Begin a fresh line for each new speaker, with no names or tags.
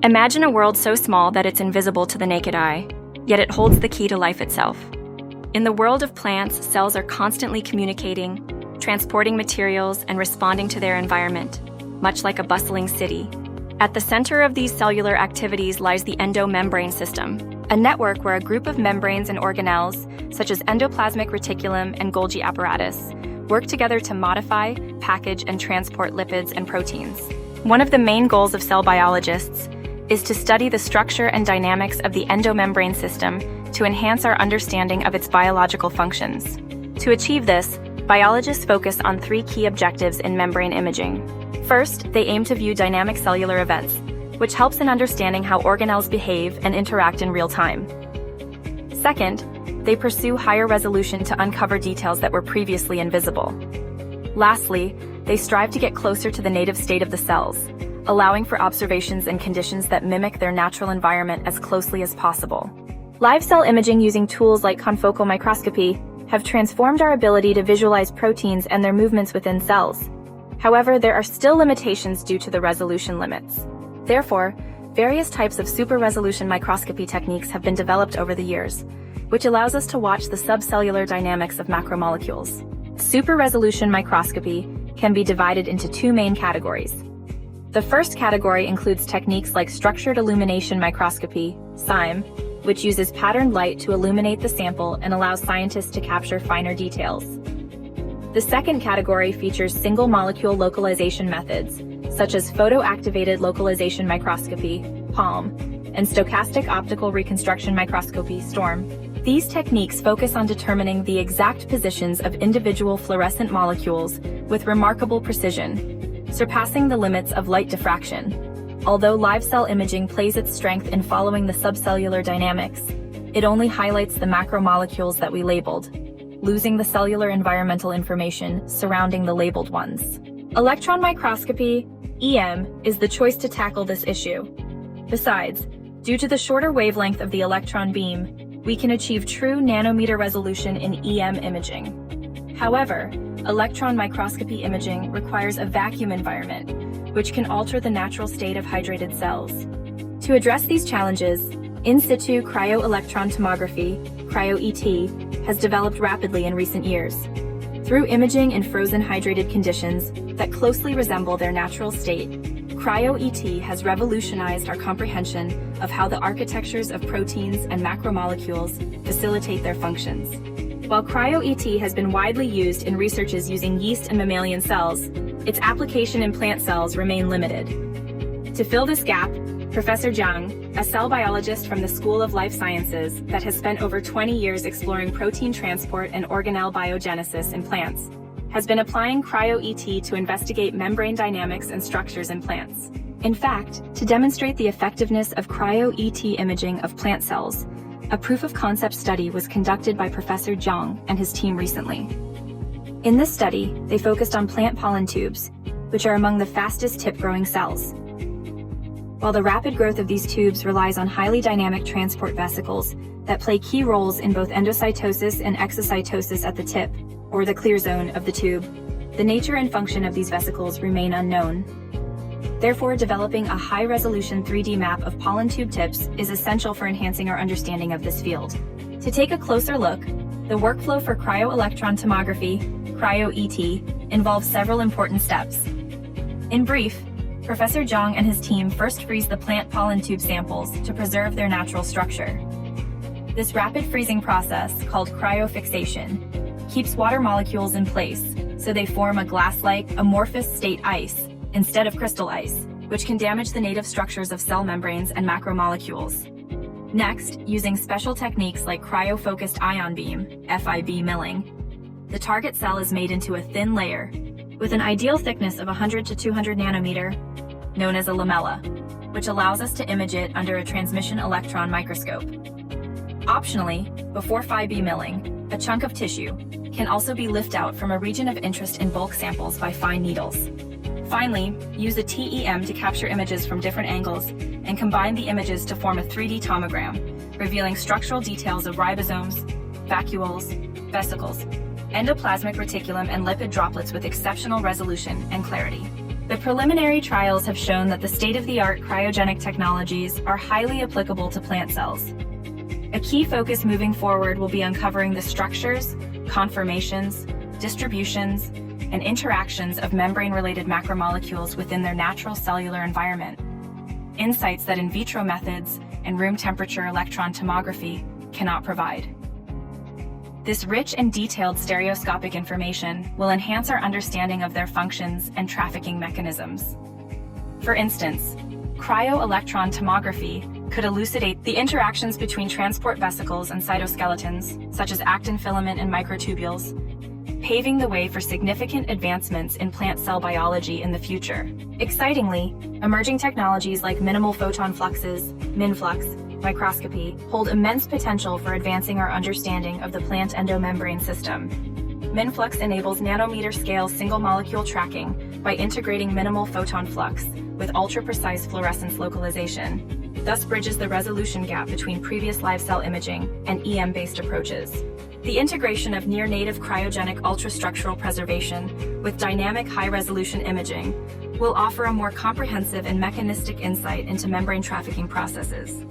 Imagine a world so small that it's invisible to the naked eye, yet it holds the key to life itself. In the world of plants, cells are constantly communicating, transporting materials, and responding to their environment, much like a bustling city. At the center of these cellular activities lies the endomembrane system, a network where a group of membranes and organelles, such as endoplasmic reticulum and Golgi apparatus, work together to modify, package, and transport lipids and proteins. One of the main goals of cell biologists is to study the structure and dynamics of the endomembrane system to enhance our understanding of its biological functions. To achieve this, biologists focus on three key objectives in membrane imaging. First, they aim to view dynamic cellular events, which helps in understanding how organelles behave and interact in real time. Second, they pursue higher resolution to uncover details that were previously invisible. Lastly, they strive to get closer to the native state of the cells, allowing for observations in conditions that mimic their natural environment as closely as possible. Live cell imaging using tools like confocal microscopy have transformed our ability to visualize proteins and their movements within cells. However, there are still limitations due to the resolution limits. Therefore, various types of super-resolution microscopy techniques have been developed over the years, which allows us to watch the subcellular dynamics of macromolecules. Super-resolution microscopy can be divided into two main categories. The first category includes techniques like structured illumination microscopy, SIME, which uses patterned light to illuminate the sample and allows scientists to capture finer details. The second category features single-molecule localization methods, such as photoactivated localization microscopy, PALM, and stochastic optical reconstruction microscopy, STORM. These techniques focus on determining the exact positions of individual fluorescent molecules with remarkable precision, surpassing the limits of light diffraction. Although live cell imaging plays its strength in following the subcellular dynamics, it only highlights the macromolecules that we labeled, losing the cellular environmental information surrounding the labeled ones. Electron microscopy, EM, is the choice to tackle this issue. Besides, due to the shorter wavelength of the electron beam, we can achieve true nanometer resolution in EM imaging. However, electron microscopy imaging requires a vacuum environment, which can alter the natural state of hydrated cells. To address these challenges, in situ cryo-electron tomography, cryo-ET, has developed rapidly in recent years. Through imaging in frozen hydrated conditions that closely resemble their natural state, cryo-ET has revolutionized our comprehension of how the architectures of proteins and macromolecules facilitate their functions. While cryo-ET has been widely used in researches using yeast and mammalian cells, its application in plant cells remain limited. To fill this gap, Professor Jiang, a cell biologist from the School of Life Sciences that has spent over 20 years exploring protein transport and organelle biogenesis in plants, has been applying cryo-ET to investigate membrane dynamics and structures in plants. In fact, to demonstrate the effectiveness of cryo-ET imaging of plant cells, a proof-of-concept study was conducted by Professor Jiang and his team recently. In this study, they focused on plant pollen tubes, which are among the fastest tip-growing cells. While the rapid growth of these tubes relies on highly dynamic transport vesicles that play key roles in both endocytosis and exocytosis at the tip, or the clear zone of the tube, the nature and function of these vesicles remain unknown. Therefore, developing a high-resolution 3D map of pollen tube tips is essential for enhancing our understanding of this field. To take a closer look, the workflow for cryo-electron tomography, cryo-ET, involves several important steps. In brief, Professor Jiang and his team first freeze the plant pollen tube samples to preserve their natural structure. This rapid freezing process, called cryofixation, keeps water molecules in place so they form a glass-like, amorphous state ice instead of crystal ice, which can damage the native structures of cell membranes and macromolecules. Next, using special techniques like cryo-focused ion beam, FIB milling, the target cell is made into a thin layer with an ideal thickness of 100 to 200 nanometer, known as a lamella, which allows us to image it under a transmission electron microscope. Optionally, before FIB milling, a chunk of tissue can also be lifted out from a region of interest in bulk samples by fine needles. Finally, use a TEM to capture images from different angles and combine the images to form a 3D tomogram, revealing structural details of ribosomes, vacuoles, vesicles, endoplasmic reticulum, and lipid droplets with exceptional resolution and clarity. The preliminary trials have shown that the state-of-the-art cryogenic technologies are highly applicable to plant cells. A key focus moving forward will be uncovering the structures, conformations, distributions, and interactions of membrane-related macromolecules within their natural cellular environment. Insights that in vitro methods and room temperature electron tomography cannot provide. This rich and detailed stereoscopic information will enhance our understanding of their functions and trafficking mechanisms. For instance, cryo-electron tomography could elucidate the interactions between transport vesicles and cytoskeletons, such as actin filament and microtubules, paving the way for significant advancements in plant cell biology in the future. Excitingly, emerging technologies like minimal photon fluxes, MINFlux, microscopy hold immense potential for advancing our understanding of the plant endomembrane system. MINFlux enables nanometer-scale single-molecule tracking by integrating minimal photon flux with ultra-precise fluorescence localization, thus bridges the resolution gap between previous live cell imaging and EM-based approaches. The integration of near-native cryogenic ultrastructural preservation with dynamic high-resolution imaging will offer a more comprehensive and mechanistic insight into membrane trafficking processes.